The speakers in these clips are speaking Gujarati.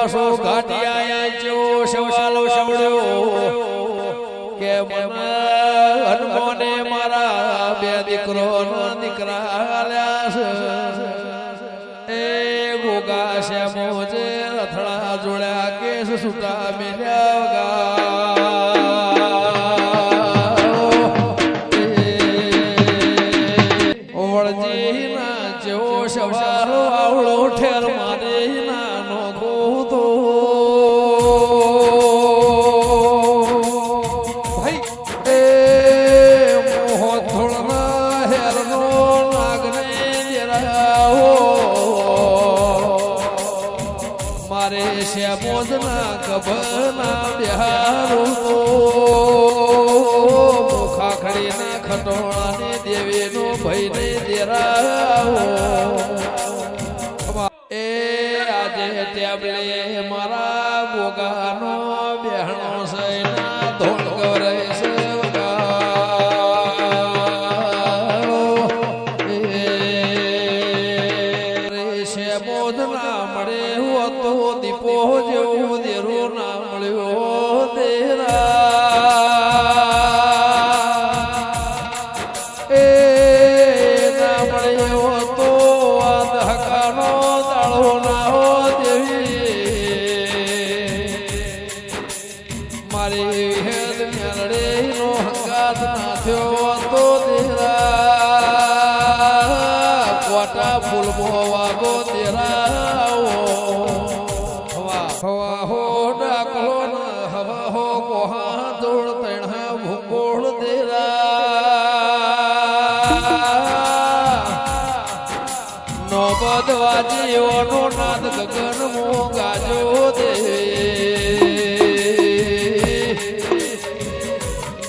પાછો ઘાટિયા જો સવાલો સાંભળ્યો કે મને હનુમાને મારા બે દીકરા આલ્યા છે એ ગોગા શ્યામો જે રથડા જોડ્યા કેસ સુટા મેલ્યા સવારો આવડો ઠેર મારે નાનો ગોતો ભાઈ એ મોહ થોડના હેરનો નાગને જરાવો મારે શ્યામોદના ગભના બિહારો મુખા ખડીને ખટોળાને દેવીનો ભયને દેરાવો એ આજે ટેબલે મારા ગોગાનો બેહણો સૈના ધોળ ગવરે છે બોધ ના મળે તો દીપો જેવો દેરો ના મળ્યો દેરા એ ના મળ્યો તો આ દહકાનો દાળો ના હો દેવી મારી હેદ મેળડે નો હંગાત ના થયો તો દેરા કોટા ફૂલ વાગો દેરાઓ હવા હો ડાકલો ન હવા હો કોહા દોડ તણા ભૂગોળ દેરા નો બદવાજીઓનો નાદ ગગન મો ગાજો દે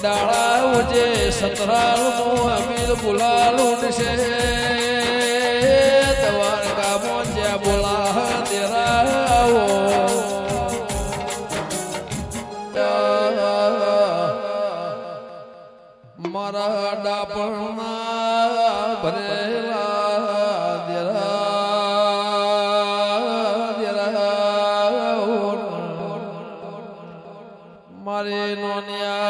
દાડા ઉજે સતરાલ મો અમીર બુલાલું છે દ્વારકા મોજ્યા બોલા દેરાઓ મારા ડાપણના ભરેલા દેરાઓ મારે નોનિયા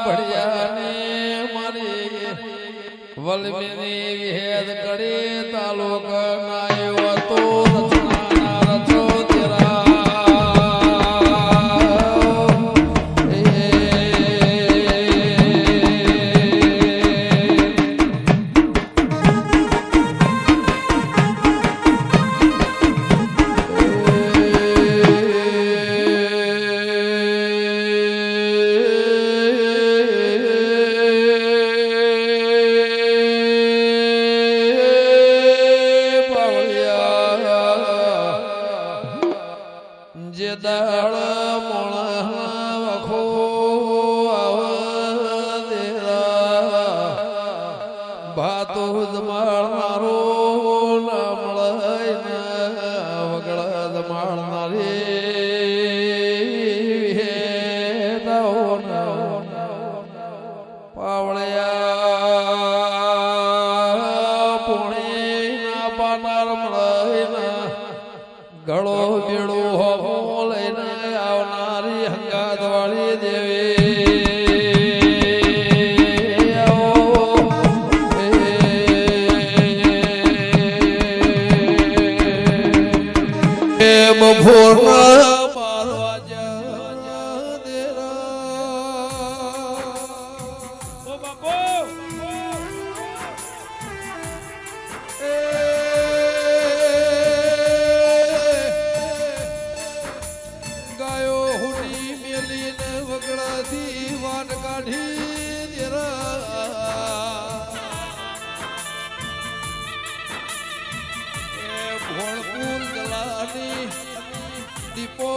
ભડિયાને મારી વલમીની વિહેદ કરી તાલુક નાયો તો રચના રચો તેરા જે દાળ મોણા વખો દેરા ભાતો જમાડનારો ના મળે વગડા જમાડનારી પાવળિયા પોણી ના પાનાર મળે ગળો બેડો હો લઈને આવનારી હંગાત વાળી દેવી બપોરના વાટ કાઢી ભોળપુર ગલાની દીપો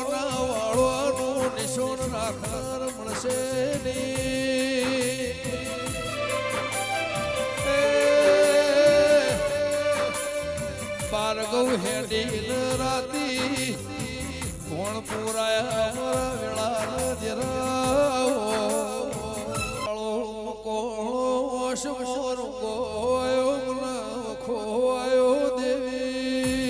ના વાળવાનું નિશોન રાખનાર મળશે બારગૌ હેડી રાતી ભોણપુરાયા વેળા દેરાઓ કોળો શમોર ગોયો ખોયો દેવી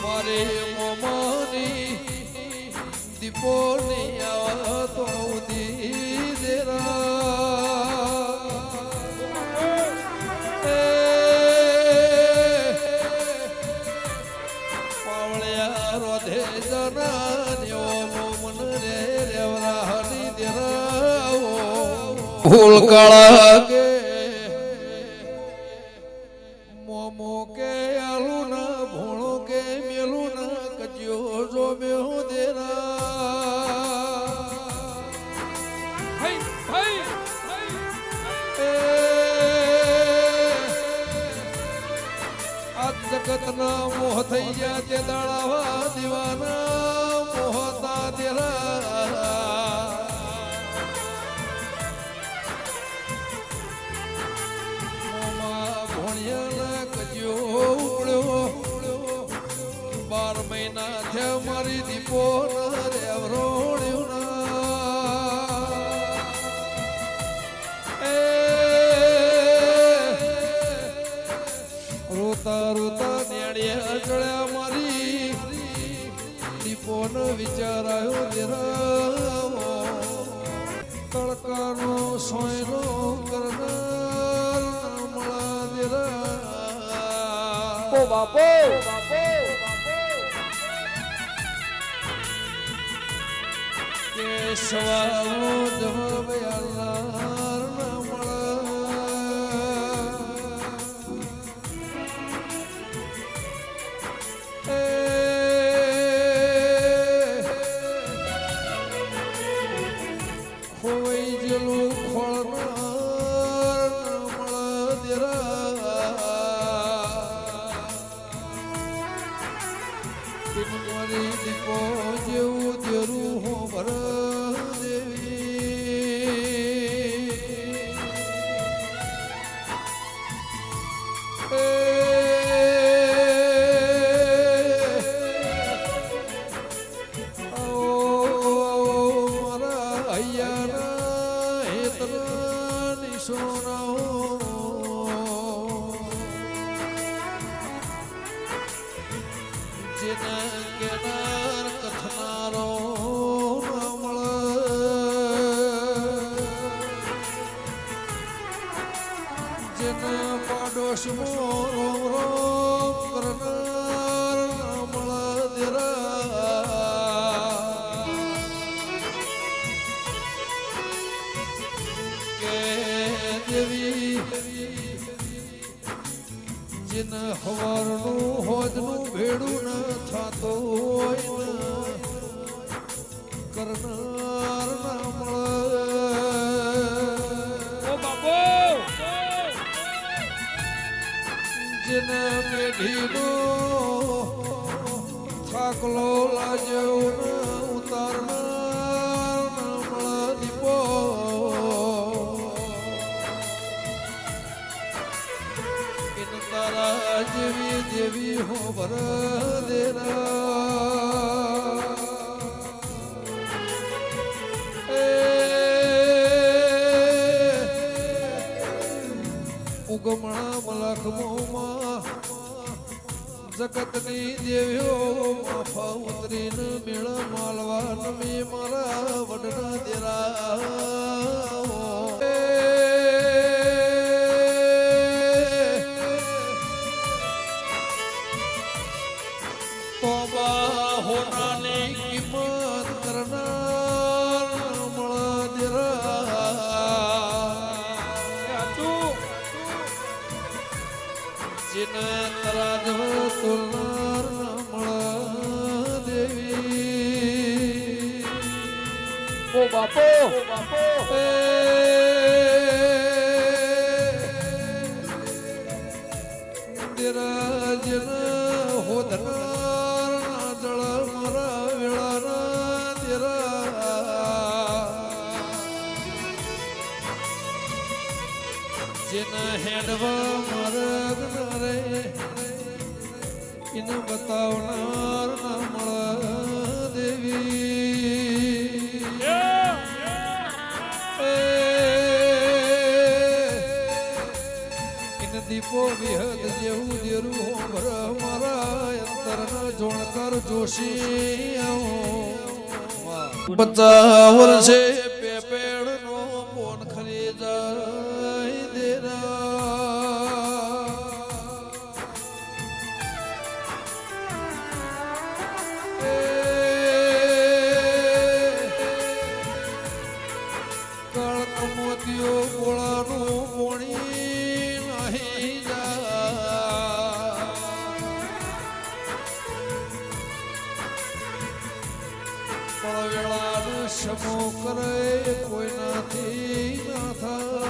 મારે મોમાની દીપો નહીં આવતો પાવળિયા રોધે જના મોમન રે રેવરાની દેરાવો ફૂલ કાળા કે મોમો કે આલુ ના ભોણો કે મેલું ના કજ્યો જો બેહો દેરા આ જગત ના મોહ થઈ ગયા તે દાડાવા દીવાના મોહતા દેરા ભોણિયાના કજ્યો ઉકળ્યો 12 મહિના થયા મારી દીપો રેવરોણ્યું રોતા રોતા નેડિયા ચડ્યા મારી દીપોનો વિચાર આવ્યો દેરાવો તડકાનો સોયનો કરનાર મળા દેરા ઓ બાપો કે સવારનો જવાબ યાર ના દીપો જેવું દેરું હો ભર દેવી મારા હૈયાના હેતના નિશોનાઓ જેના કેનાર કથનારો મળે જેના પાડોશમો રોમ રોમ કરનાર મળે દેરા કે દેવી जिन हवारનું હોજનું ભેડું ન થાતો હોય કરનાર ના મળે ઓ બાપો जिन પેઢીનો થાકલો લાજ્યો ન ઉતારનાર ના મળે દીપો તારા જેવી દેવી હો ભર દેરા ઉગમણા મલખ મોમાં જગતની દેવીઓ માફા ઉતરીને મેળ માલવા નમી મારા વડના દેરા હોનાની કિંમત કરનાર મળા દેરા જેના તરાજ તુલનાર મળા દેવી ઓ બાપો દેરા જેના હોદનાર જળ મારા વેળાના દેરા જેના હેડવા માર્ગ રે ઇન બતાવનાર ના મળા દેવી કો વિહદ જેવું દેરું હોભર મારા અંતરના જોણકર જોશી 50 વર્ષે પેપેડ નો પોન ખરી જાય દેરા કળક મોતીઓ ગોળાનું પોણી નહીં જા વેળાનો શમો કરે કોઈ નાથી ના થાય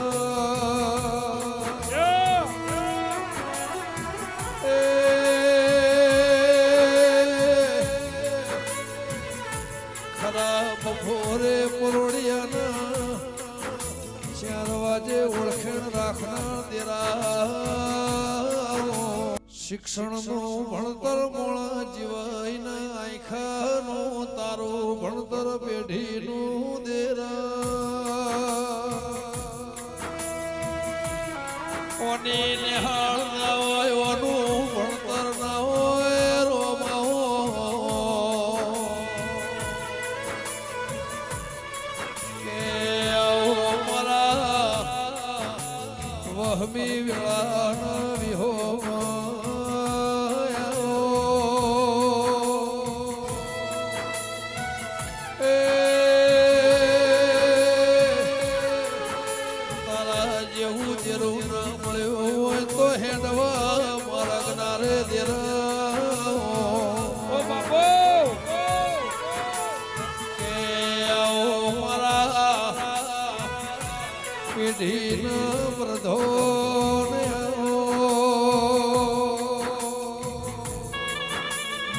ખરા બપોરે પરોડિયાના 4 વાગે ઓળખેણ રાખનાર દેરા શિક્ષણનું ભણતર મોળા જીવાયના આંખાનું તારું ભણતર પેઢીનું દેરા ઓની નિહાળ ના હોય ઓનું ભણતર ના હોય રોમાઓ કે આવો મારા વહમી વેળાના વિહોમાં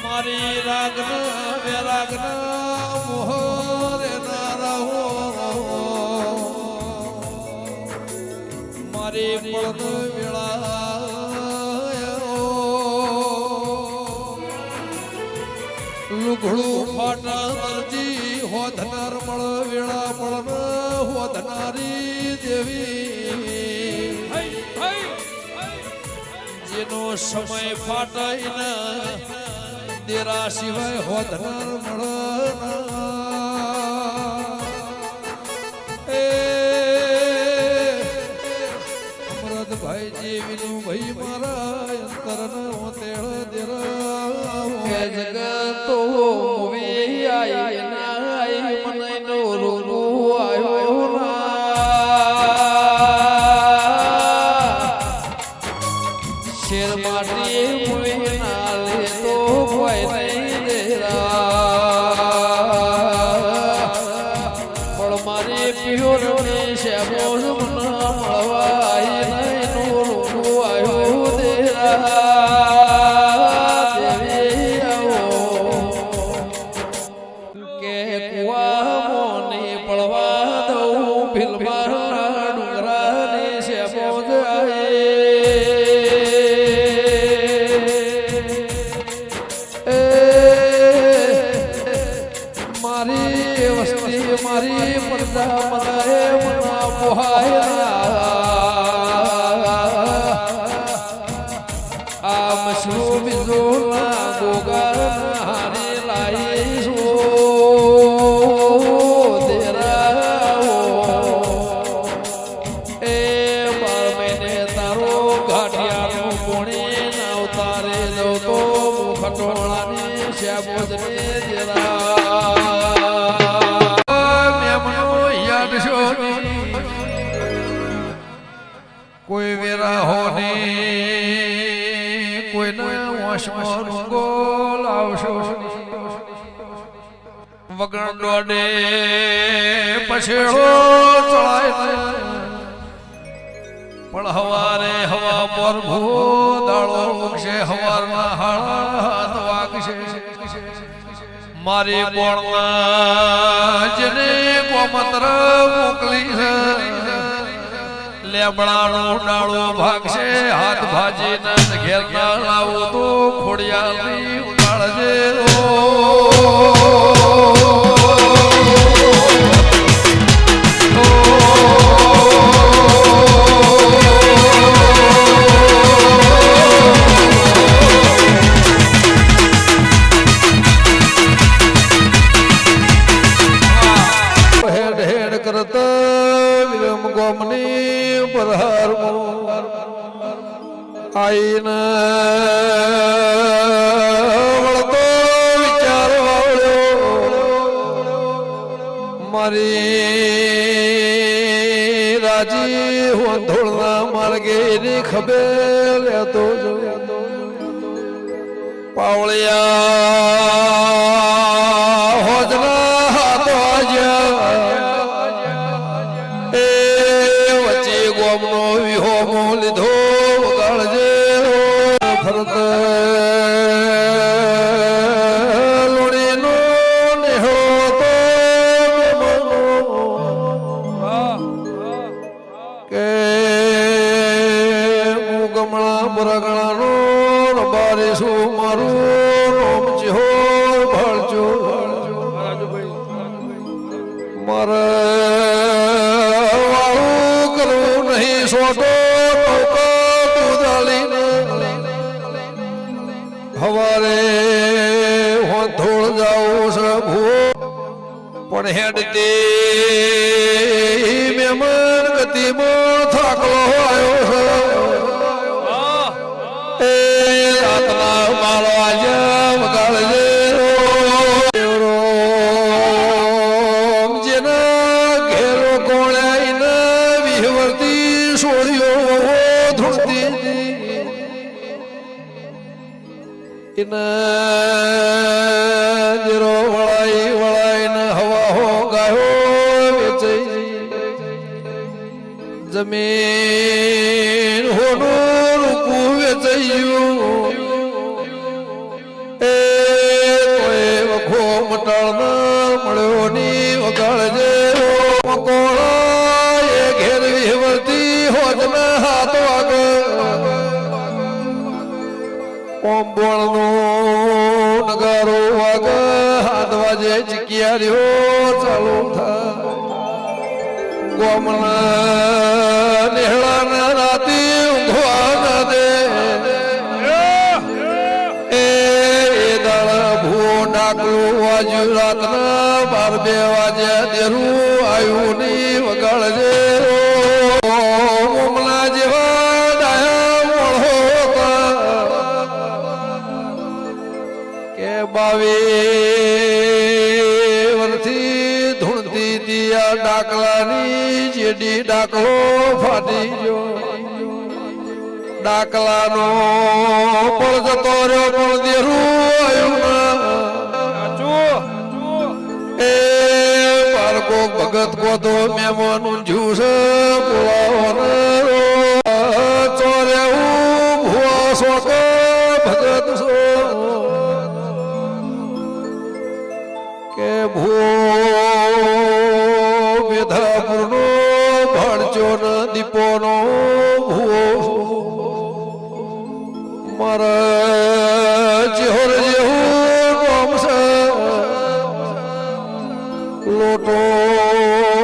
મારી રાગના વેરાગના મોહરે નારાહો મારી પળન વેળા લુઘડું ફાટા દરજી હોધનાર મળ વેળા પળન હોધનારી દેવી જેનો સમય ફાટાઈને દેરા સિવાય હોધનાર અમરતભાઈ જેવીનું ભાઈ મારા અંતરના તેળ દેરા જગતો મૂવી આઈ મને નો રૂ આયો શેર માટી મૂવી ના લે તો કોઈ નહીં દેરા પણ મારી પિયોરની શેબો મના મળવાય નહીં નો રૂ આયો દેરા મારી પડદા મનાએ મના પોહાયા આ મશરૂ બીજો ના ગોગા હારી લાઈશું દેરાઓ એ 12 મહિને તારો ઘાટિયાનું પોણી ના ઉતારે દઉં તો ખટોળાની શ્યામોદને દેરા કોઈ વેરા હોની કોઈના વશમાં રૂંગો લાવશો વગણ દોડે પછેડો ચડાય પણ હવારે હવા પર ભૂ દાળો ઉગશે હવારના હાથ વાગશે મારી બોળમાં જેને ગોમત્ર મોકલી છે લેબડાનો ડાળો ભાગશે હાથ ભાજીના ઘેર ના લાવો તો ખોડિયાની ઉડાળજે તરત વિરમ ગોમની પરહાર આઈને વળતો વિચાર મારી રાજી હોંધોળના માર્ગે ની ખબર લેતો જો પાવળિયા હોજના હાથો એ વચ્ચે ગોમનો વિહોમો લીધો વગાડજે ફરત લોણીનો નેહો તો કે હું ગમણા બરગણાનો રબારી શું મારું રોમ ચિહો ભળજો મારે વાળું કરવું નહીં સોટો હવારે હોંધોળ જાઉં છે પણ હેડતે મહેમાન ગતિમાં થાકલો આવ્યો છે એ રાતના મારો આજે વગાડજે જેના ઘેરો કોળ્યાઈને વિહવરતી છોડ્યો ધૂળતી જરો વળાઈને હવા હો ગાયો વેચાઈ જમીન હોનું રૂપું વેચાયું એ વખો મટાળ મળ્યો ની વગાડજે મકોળા એ ઘેર વિહવરતી હોજના હાથ આગળ ઓંબોળનો નગારો વાગ હાથ વાજે ચીકિયા રહ્યો ચાલુ થા ગોમના નેહળાના રાતે ઊંઘવા ના દે એ દાડા ભૂ ડાકલું વાજ્યું રાતના 12 વાગ્યા દેરું આવ્યું ની વગાડજે ગોમના જેવા ડાયા મળો કે 22 વર્ષથી ધૂણતી દિયા ડાકલાની જેડી ડાકલો ફાટી ગયો ડાકલાનો પળ જતો રહ્યો પણ દેરું આવ્યું એ બાળકો ભગત કોતો મહેમાન ઊંઝું છે બોલાવવાનો ચોરે ભૂવા શોક ભગત છો કે ભૂ વેધાપુરનો ભણચો ન દીપોનો ભૂવો મારા જેહોર જેવું ગોમ છે લોટો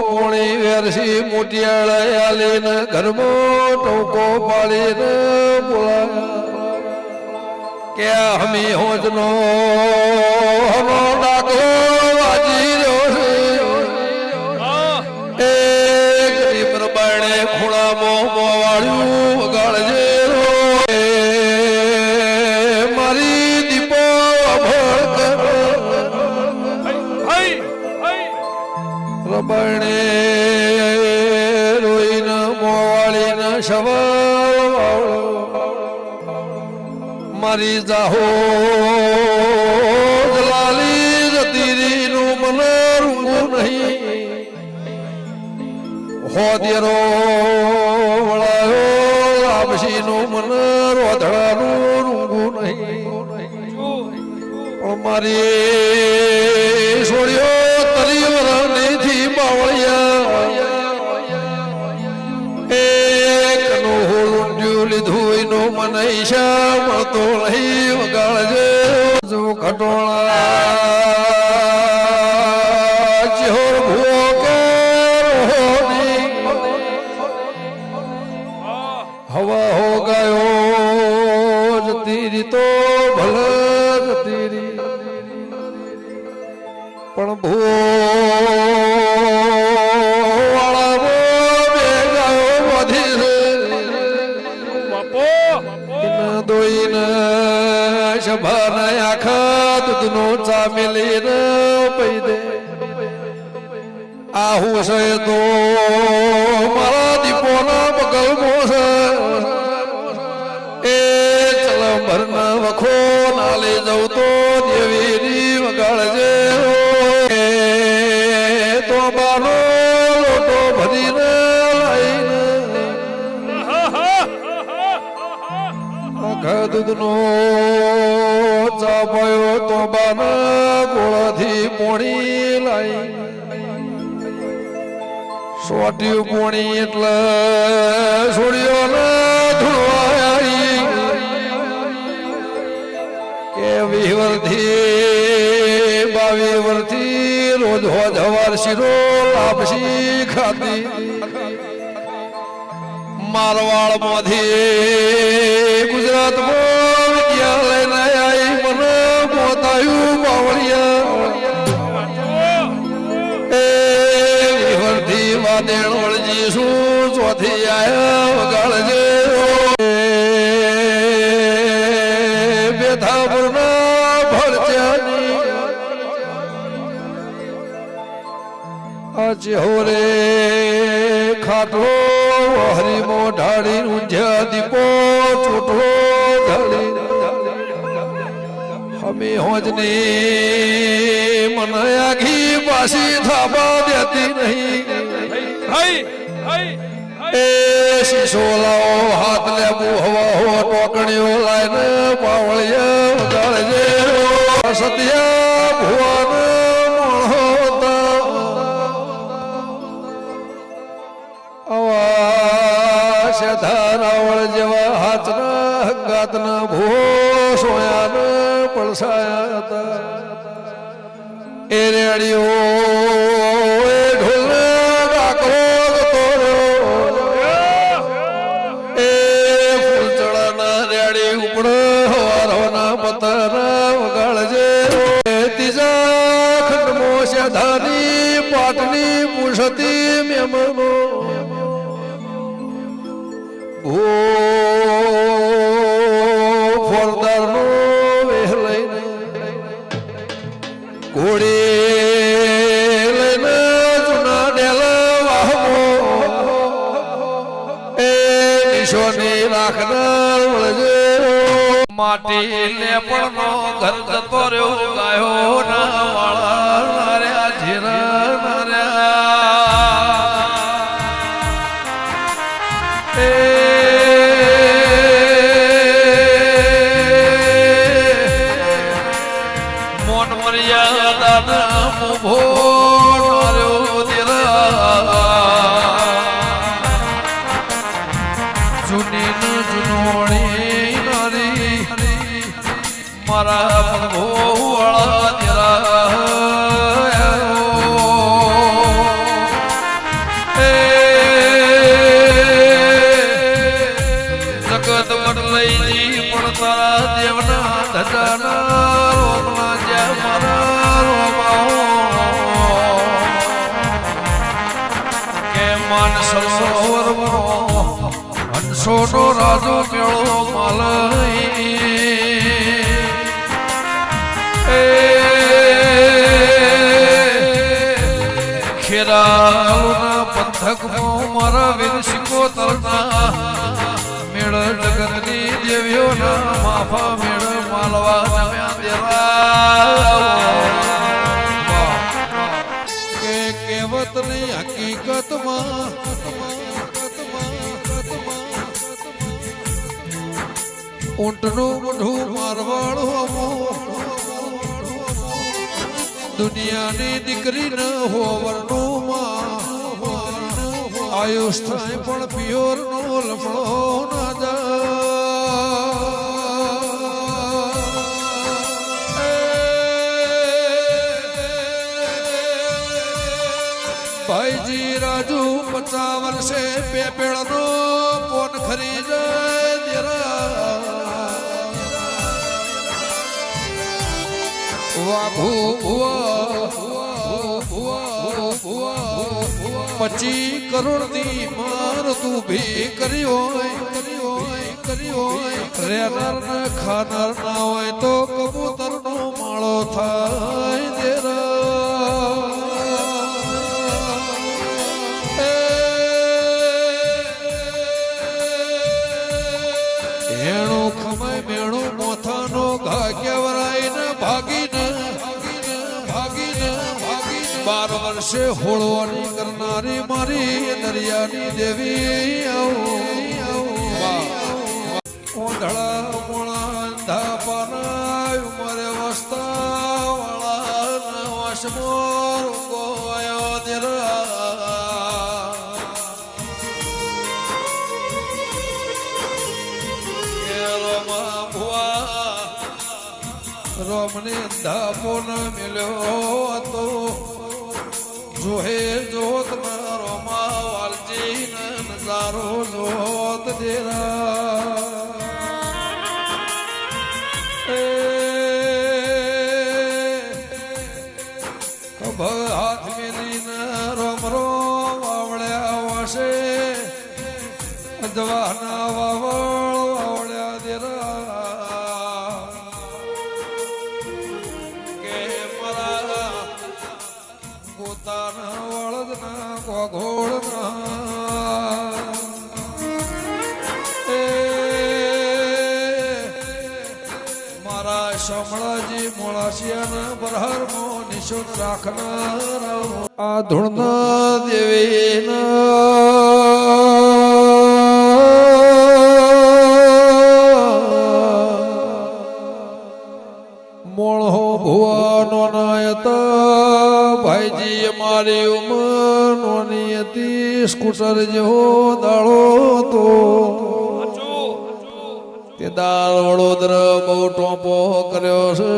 કોણી વેરસી મોટિયાળા આલીને ઘરમાં ટોકો પાડીને બોલાયા કે હમી હોજનો હનો ડાકો વાજી રહ્યો છે એ ગરીબ રબાણે ખૂણામાં મોવાળ્યું વગાડજે મારી દીપો અભળ રબાણે રોઈને મોવાળીને સવાર મારી જાહો જલાલી જતીરી નું મને રૂંગું નહીં હોદેરો વળાયો લાપસી નું મને રોધડાનું રૂંગું નહીં પણ મારી છોડ્યો તરી વરણીથી બાવળિયા એકનું હોલુંડ્યું લીધું એનું મને ઈશા મળતો નહીં વગાડજે જો ખટોળા જેહોર ભૂવો કે રોહની હવા હો ગાયો જતી રીતો ભલે જતી રી પણ ભૂ આહુ છે તો મારા દીપોના બગલમાં છે એ ચલંબર ના વખો નાલે જવું તો દેવીની વગાડજે તો બાનો લોટો ભરીને લાઈને આખા દૂધનો ચાપાયો તો બાના ગોળાથી પોણી લાઈ સોટ્યું પોણી એટલે છોડ્યો ને ધુળવાઈ કે 20 વર્ષથી 22 વર્ષથી રોજ હવાર શીરો લાપસી ખાતી મારવાડ માંથી ગુજરાતમાં વિદ્યાલય આવી મને પોતાયું બાવળિયા વાદેણ વળજી શું ચોથી આયા વગાડજે બેથાપુરના ભરચાની આજે હોરે ખાટલો હરીમો ઢાળી ઊંઝા દીપો ચોટલો ઢાળી અમે હોજની મને આઘી પાછી થાપા દેતી નહીં એ શીશો લાવો હાથ લેબુ હવા હો ટોકણીઓ લાઈને પાવળિયા વગાડજે સત્યા ભુવન મોહતા આવા શેધારાવળ જેવા હાથના હંગાતના ભૂવો સોયાના પડસાયા હતા એ રેડીઓ એ ઢોલને કાકરો પાટની પુષતી મેમનો ફોરદારનો વેહ લઈને ઘોડી લઈને જૂના ડેલા વાહમો એ નિશોની રાખનાર વળજે માટી લેપણનો ઘર જતો રહ્યો ગાયો ના વાળા નાર્યા જીરા નાર્યા મોન મર્યાદા મુભો નાર્યો દીરા જૂની ન જૂનોણી નારી મારા પ્રભુ વાળા તેરા જગત બદલાઈ પણ તારા દેવના ધજાના રોમના જ્યાં મારા રોમાઓ કે માન સરોવરનો હંસોનો રાજો કેળો માલઈ ખેરાલુના પંથકમાં મારા વીર સિકોતરના મેળ જગતની દેવીઓના માફા મેળ માલવા નમ્યા દેવા કે કહેવતની હકીકતમાં ઊંટનું મોઢું મારવાડું દુનિયાની દીકરી ન હોવરનું આયુષ થાય પણ પિયોર નો લફડો ના ભાઈજી રાજુ 50 વર્ષે પેપેળનો પોન ખરી જાય દેરા વાઘુ 25 કરોડની માર તું ભી કર્યો રેનાર ને ખાનાર ના હોય તો કબૂતર નો માળો થાય દેરા વર્ષે હોળવાની કરનારી મારી દરિયાની દેવી ઓંધળા મોણા ધાપાના ઉમરે વસતા વાળા વશમોર ગોયો રોમને ધાપો ન મિલ્યો હતો જોહે જોત રોમા વાલજી નજારો જોત દેરા હાથ મેલીને રોમ રોમ વાવળ્યા વાસે અધવાના વાવળ વાવળ્યા દેરા કે મારા પોતાના વળદના ગોઘોળના મારા શામળાજી મોળાશિયાના બરહરમો નિશુન રાખનાર આ ધૂળના દેવીના મોળહો ભુવાનો નાયતા ભાઈજી મારી ઉંમર નોની હતી સ્કૂટર જેવો દાળો તો તે દાળ વડોદરા બહુ ટોપો કર્યો છે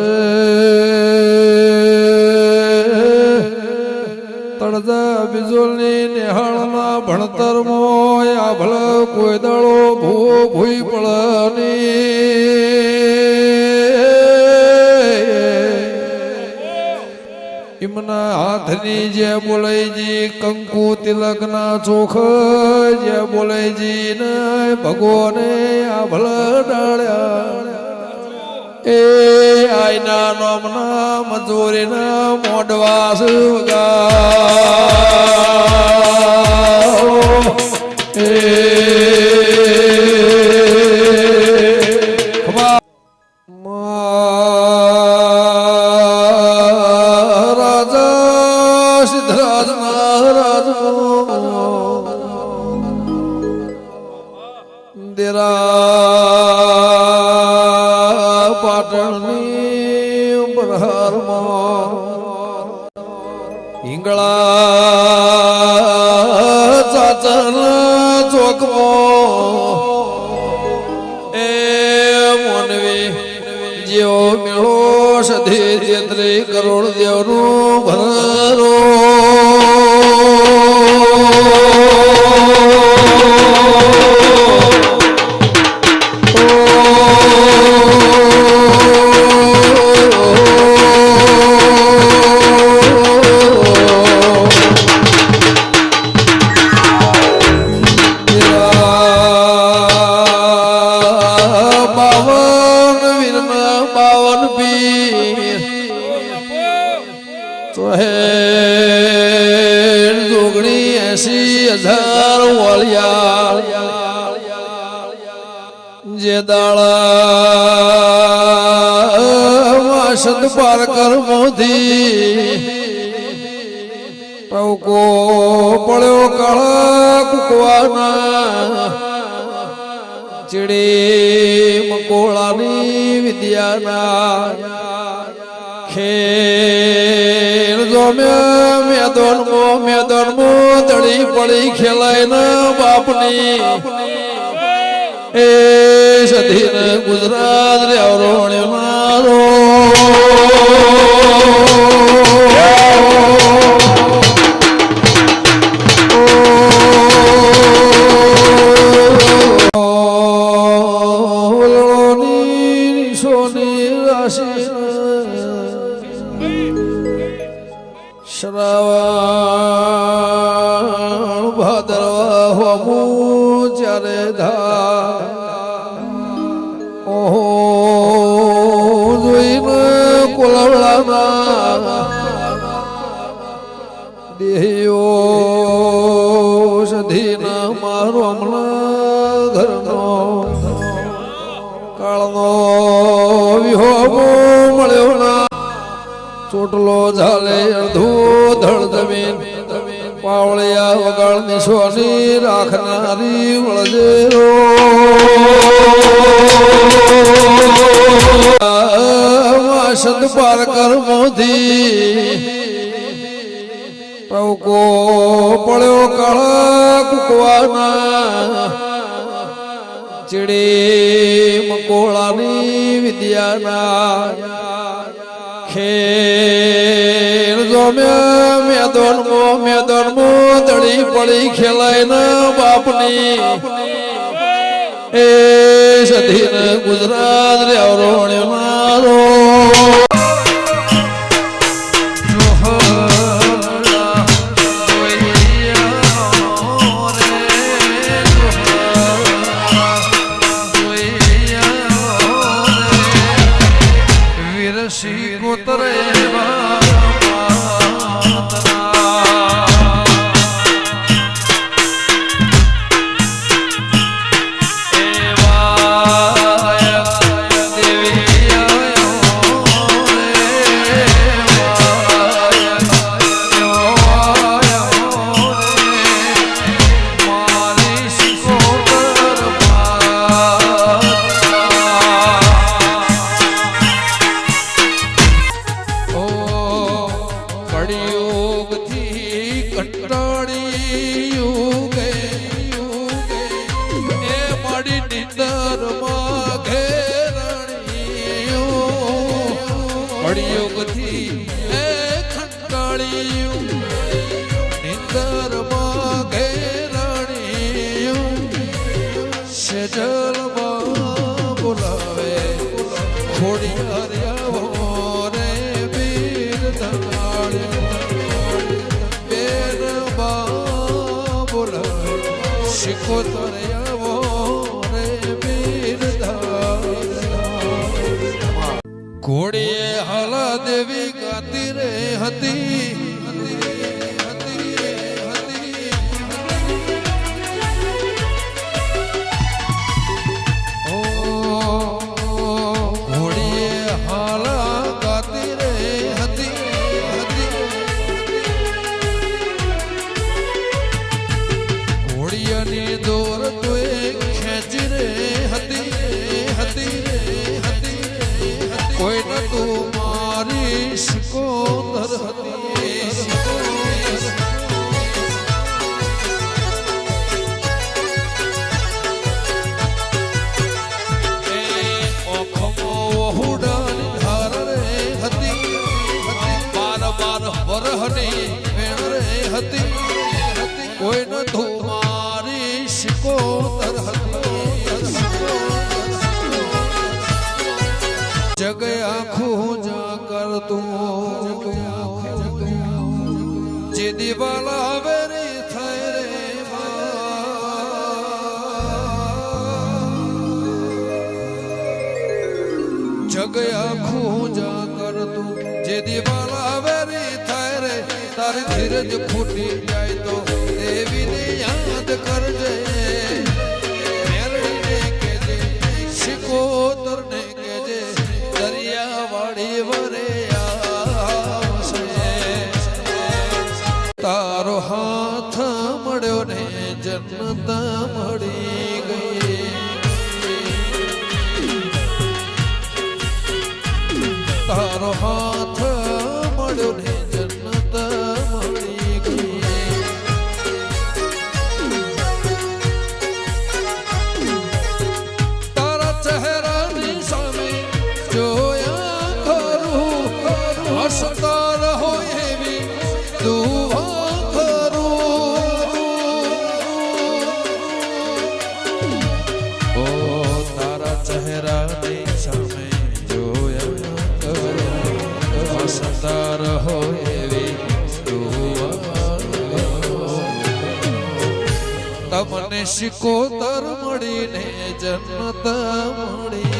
તળજા બિજોલની નિહાળના ભણતરમાં આ ભલ કોઈ દાળો ભૂ ભૂઈ પડની ઇમના હાથની જે બોલાયજી કંકુ તિલકના ચોખ જે બોલાયજી ને ભગવાને આ ભલ ડાળ્યા એ આઈના નોમના મજૂરીના મોડવાસ રાજા સિદ્ધરાજ મહારાજ દેરા પાટણની બરહારમાં હિંગળા ચાચરના ચોકમાં એ મોનવી જેવો મેળો સધી 33 કરોડ દેવનો ભરો જોગણી 80,000 વાળિયા જે દાળા સંત પારકર મોધી ટવકો પડ્યો કાળા કુકવાના ચીડી મકોળાની વિદ્યાના ખેલ મેદાનમાં તળી પડી ખેલાય ના બાપની એ સધીને ગુજરાત રે અવરોણ્યો મારો સોની રાશિ શ્રાવણ ભાદરવા હોમું જ્યારે ધા ઓહો જોઈને કોલવડાના દેહ્યો સધીના મારો હમણાં ઘરનો કાળનો વિહોમો મળ્યો ના ચોટલો ઝાલે અડધું ધડ જમીન પાવળિયા વગાડની સોની રાખનારી વળજે સંત પારકર મોદી ટવકો પડ્યો કાળા કુકવાના ચીડી મકોળાની વિદ્યાના ખેલ મેદોન દળી પડી ખેલાય ને બાપની એ સધીન ગુજરાત રે અવરોણ્ય મારો ઘોડીએ હાલા દેવી ગાતી રે હતી ઘોડીએ હાલા ગાતી રે હતી ઘોડિયાની દોર તો ખેંચી રે હતી કોઈ ન તું મારી શિકોતર હતી ઓખમો ધાર રે હતી બાર વરહની વેણ રે હતી કોઈ ન તું મારી શિકોતર હતી જગ આખું જા કરતું જે દિવાલા વેરી થાય રે જગ આખું જા કરતું જે દિવાલા વેરી થાય રે તારી ધીરજ ખૂટી જાય તો દેવીને યાદ કરજે મેરડીને કેજે શિકોતરને કેજે દરિયાવાડી વરે આવશે તારો હાથ મળ્યો ને જન્નત મળી ગઈ તારો હાથ મળ્યો ને જન્નત મળી ગઈ તારા ચહેરાની સામે જોયા કરું હસતા રહો એવી દુઆ કરું ઓ તારા ચહેરાની સામે જોયા કરું હસતા રહો એવી દુઆ તમને શિકોતર મળીને જન્નત મળી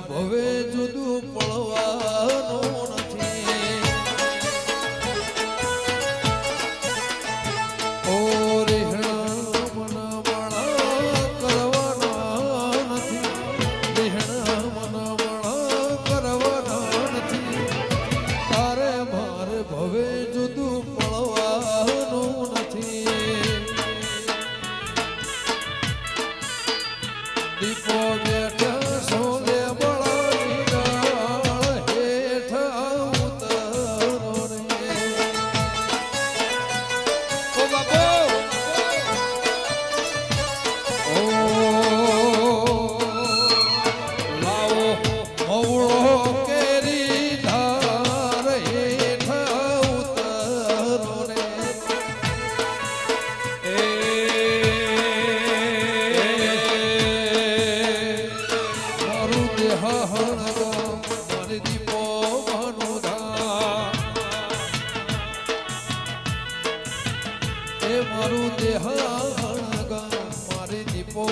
ભવે જુદું પડવાનું નથી ઓ રેહણા મનવાળા કરવાના નથી રેહણા મનવાળા કરવાના નથી તારે મારે ભવે જુદું પડવાનું નથી દીપો બેઠા સોલે બળાની ડાળ હેઠા ઉતરો રે ઓ બાપો ઓ લાવો મવળો કેરી ધાર હેઠા ઉતરો રે મારી દીપો મનુધા એ મારું દેહ મારી દીપો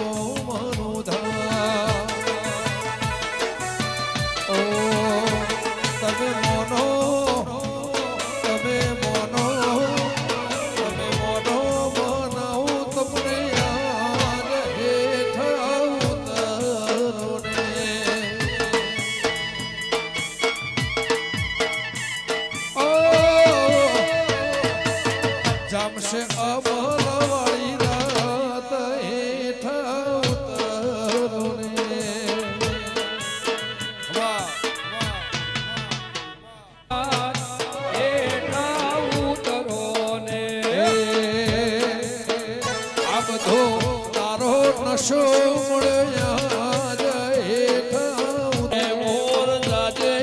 મનુધા ઓ તમે મોનો બનાવું તમને યાદ હેઠા ઉતરો રે જામશે અમલવાળી રાત હેઠા ઉતરો રે વાહ હેઠા ઉતરો ને આ બધો તારો નશો મળ્યા જ હેઠા ઉતરો મોર જાજે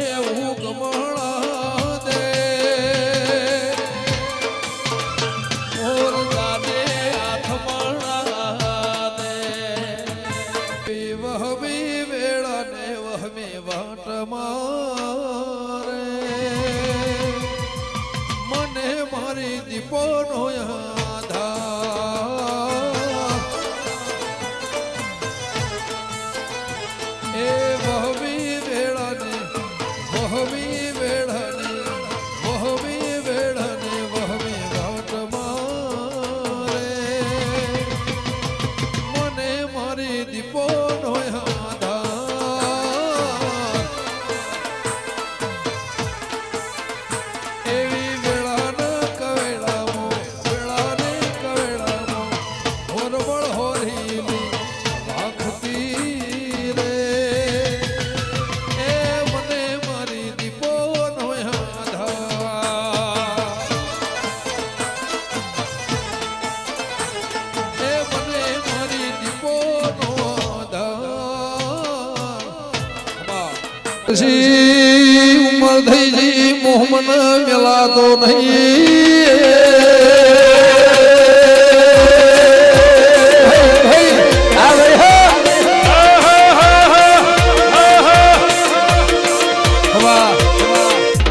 ઉગમણા દે મોર જાજે આથમણા દે વહમી વેળા ને વહમી વાટ મારે મને મારી દીપોનો આધાર એ વહમી વેળાને વહમી વેળાને વહમી વેળાને વહમી વાટ મારે મને મારી દીપોનો આધાર એવી વેળાના કવેળામાં હોરબળ હોરીલી રાખતી રે એ મને મારી દીપોનો આધાર એ મને મારી દીપોનો આધાર પછી ઉમર થઈ જઈ મોહમન મેલાતો નહીં